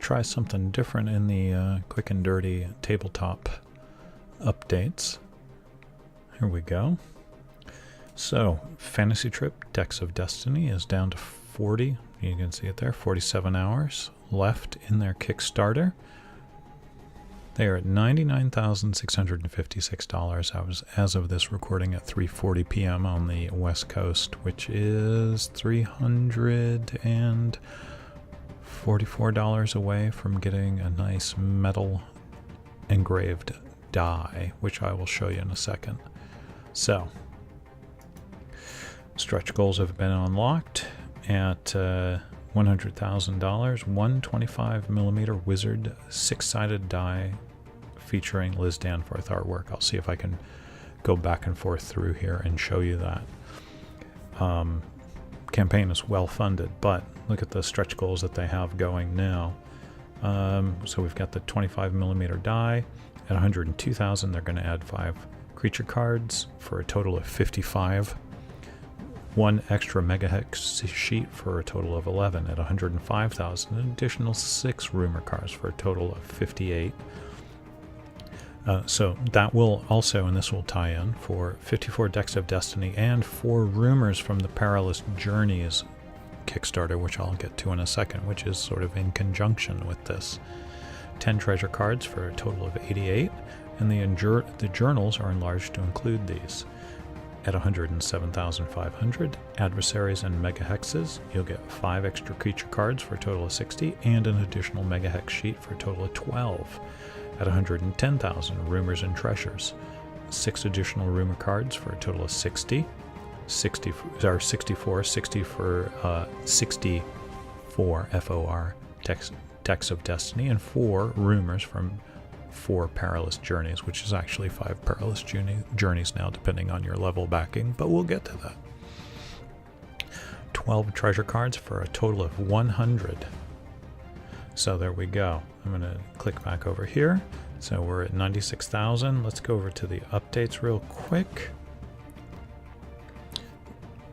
try something different in the quick and dirty tabletop updates. Here we go. So, Fantasy Trip Decks of Destiny is down to 40. You can see it there, 47 hours left in their Kickstarter. They are at $99,656 as of this recording at 3:40 p.m. on the West Coast, which is $344 away from getting a nice metal engraved die, which I will show you in a second. So, stretch goals have been unlocked at $100,000, 125mm Wizard 6-sided die featuring Liz Danforth artwork. I'll see if I can go back and forth through here and show you that. Campaign is well funded, but look at the stretch goals that they have going now. So we've got the 25mm die at 102,000. They're going to add 5 creature cards for a total of 55. 1 extra megahex sheet for a total of 11 at 105,000. An additional 6 rumor cards for a total of 58. So that will also, and this will tie in, for 54 Decks of Destiny and 4 rumors from the Perilous Journeys Kickstarter, which I'll get to in a second, which is sort of in conjunction with this. 10 treasure cards for a total of 88, and the journals are enlarged to include these. At 107,500, adversaries and megahexes, you'll get 5 extra creature cards for a total of 60, and an additional megahex sheet for a total of 12. At 110,000, rumors and treasures, 6 additional rumor cards for a total of 60. 64, 60 for 64 FOR Decks of Destiny, and 4 rumors from 4 Perilous Journeys, which is actually 5 Perilous Journeys now, depending on your level backing, but we'll get to that. 12 treasure cards for a total of 100. So there we go. I'm going to click back over here. So we're at 96,000. Let's go over to the updates real quick.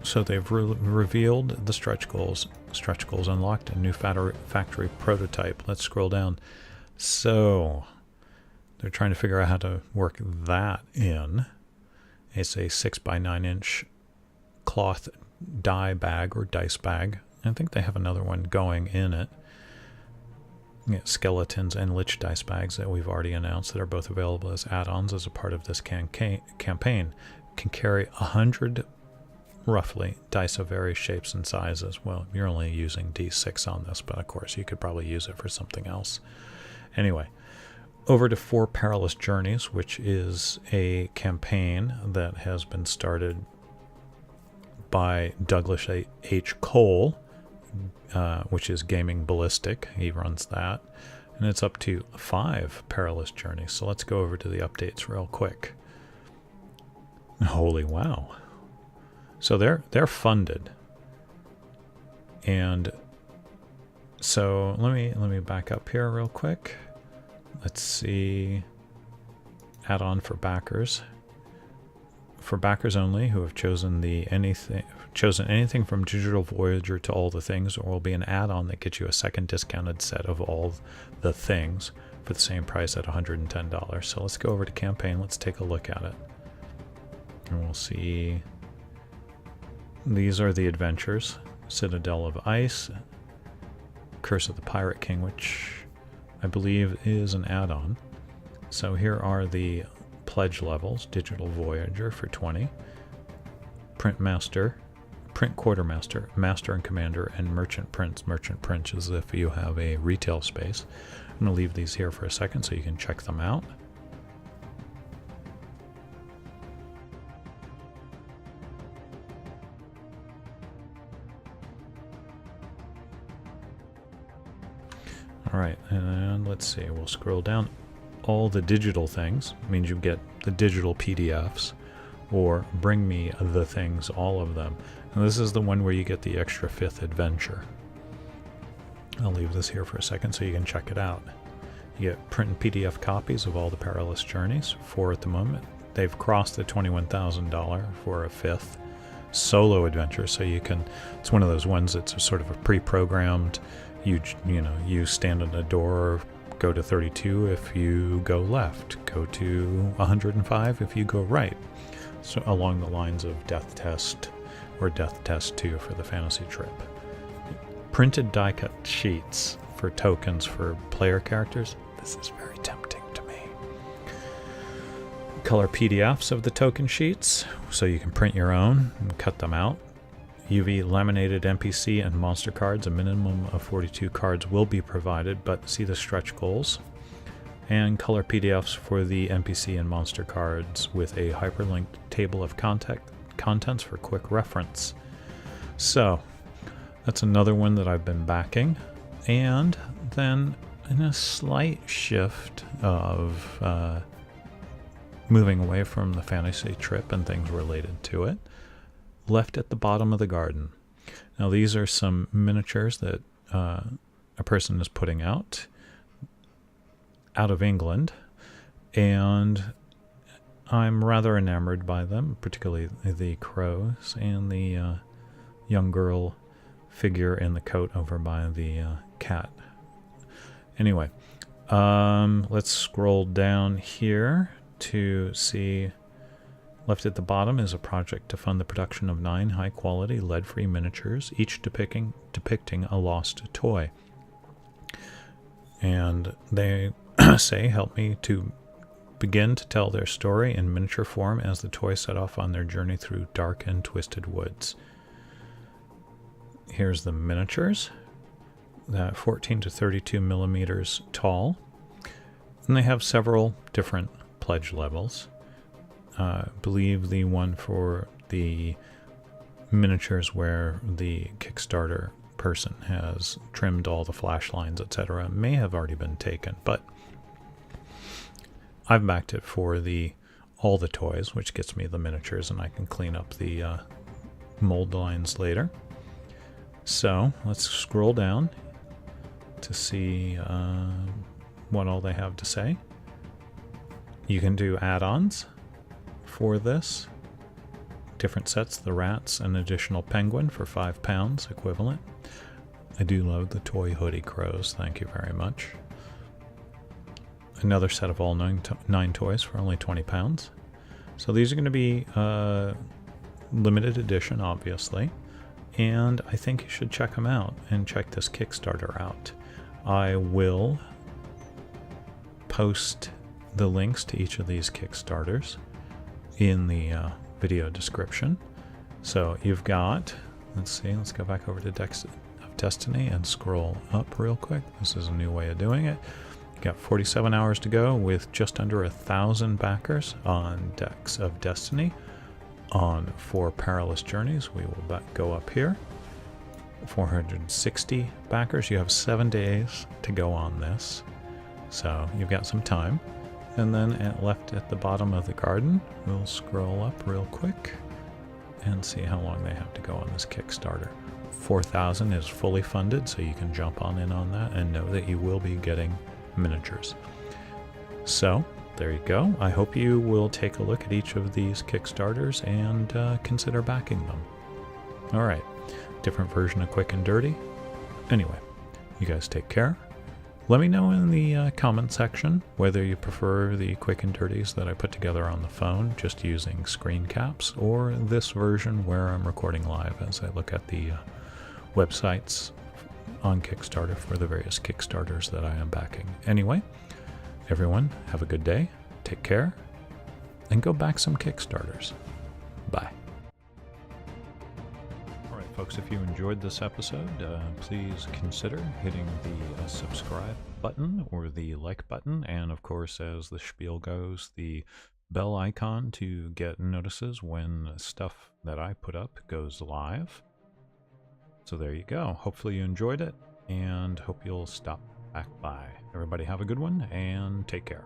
So they've revealed the stretch goals. Stretch goals unlocked, a new factory prototype. Let's scroll down. So they're trying to figure out how to work that in. It's a 6x9-inch cloth die bag or dice bag. I think they have another one going in it. Skeletons and Lich dice bags that we've already announced that are both available as add-ons as a part of this campaign. Can carry 100, roughly, dice of various shapes and sizes. Well, you're only using D6 on this, but of course you could probably use it for something else. Anyway, over to 4 Perilous Journeys, which is a campaign that has been started by Douglas H. Cole, which is Gaming Ballistic. He runs that. And it's up to 5 Perilous Journeys. So let's go over to the updates real quick. Holy wow. So they're funded. And so let me back up here real quick. Let's see. Add-on for backers. For backers only who have chosen anything from Digital Voyager to All the Things, there will be an add-on that gets you a second discounted set of All the Things for the same price at $110. So let's go over to campaign. Let's take a look at it. And we'll see. These are the adventures. Citadel of Ice, Curse of the Pirate King, which I believe is an add-on. So here are the pledge levels. Digital Voyager for 20. Print Master, Print Quartermaster, Master and Commander, and Merchant Prince. Merchant Prince is if you have a retail space. I'm going to leave these here for a second so you can check them out. Alright, and let's see, we'll scroll down. All the digital things means you get the digital PDFs, or bring me the things, all of them. And this is the one where you get the extra 5th adventure. I'll leave this here for a second so you can check it out. You get print and PDF copies of all the Perilous Journeys, 4 at the moment. They've crossed the $21,000 for a 5th solo adventure, so you can, it's one of those ones that's a sort of a pre-programmed, You stand on a door, go to 32 if you go left, go to 105 if you go right. So along the lines of Death Test or Death Test 2 for the fantasy trip. Printed die-cut sheets for tokens for player characters. This is very tempting to me. Color PDFs of the token sheets, so you can print your own and cut them out. UV laminated NPC and monster cards. A minimum of 42 cards will be provided, but see the stretch goals. And color PDFs for the NPC and monster cards with a hyperlinked table of contents for quick reference. So that's another one that I've been backing. And then in a slight shift of moving away from the fantasy trip and things related to it, Left at the Bottom of the Garden. Now these are some miniatures that a person is putting out of England, and I'm rather enamored by them, particularly the crows and the young girl figure in the coat over by the cat. Anyway, let's scroll down here to see. Left at the bottom is a project to fund the production of 9 high-quality lead-free miniatures, each depicting a lost toy. And they say, help me to begin to tell their story in miniature form as the toys set off on their journey through dark and twisted woods. Here's the miniatures, 14 to 32 millimeters tall. And they have several different pledge levels. I believe the one for the miniatures where the Kickstarter person has trimmed all the flash lines, etc., may have already been taken, but I've backed it for all the toys, which gets me the miniatures, and I can clean up the mold lines later. So let's scroll down to see what all they have to say. You can do add-ons for this. Different sets, the rats, an additional penguin for £5 equivalent. I do love the toy hoodie crows, thank you very much. Another set of all 9 toys for only £20. So these are going to be limited edition, obviously, and I think you should check them out and check this Kickstarter out. I will post the links to each of these Kickstarters in the video description. So you've got, let's go back over to Decks of Destiny and scroll up real quick. This is a new way of doing it. You've got 47 hours to go with just under 1,000 backers on Decks of Destiny. On 4 Perilous Journeys, we will go up here. 460 backers. You have 7 days to go on this, so you've got some time. And then left at the bottom of the garden, we'll scroll up real quick and see how long they have to go on this Kickstarter. 4,000 is fully funded, so you can jump on in on that and know that you will be getting miniatures. So there you go. I hope you will take a look at each of these Kickstarters and consider backing them. All right, different version of Quick and Dirty. Anyway, you guys take care. Let me know in the comment section whether you prefer the Quick and Dirties that I put together on the phone, just using screen caps, or this version where I'm recording live as I look at the websites on Kickstarter for the various Kickstarters that I am backing. Anyway, everyone, have a good day, take care, and go back some Kickstarters. Bye. Folks, if you enjoyed this episode, please consider hitting the subscribe button or the like button, and of course, as the spiel goes, the bell icon to get notices when stuff that I put up goes live. So there you go. Hopefully you enjoyed it, and hope you'll stop back by. Everybody have a good one, and take care.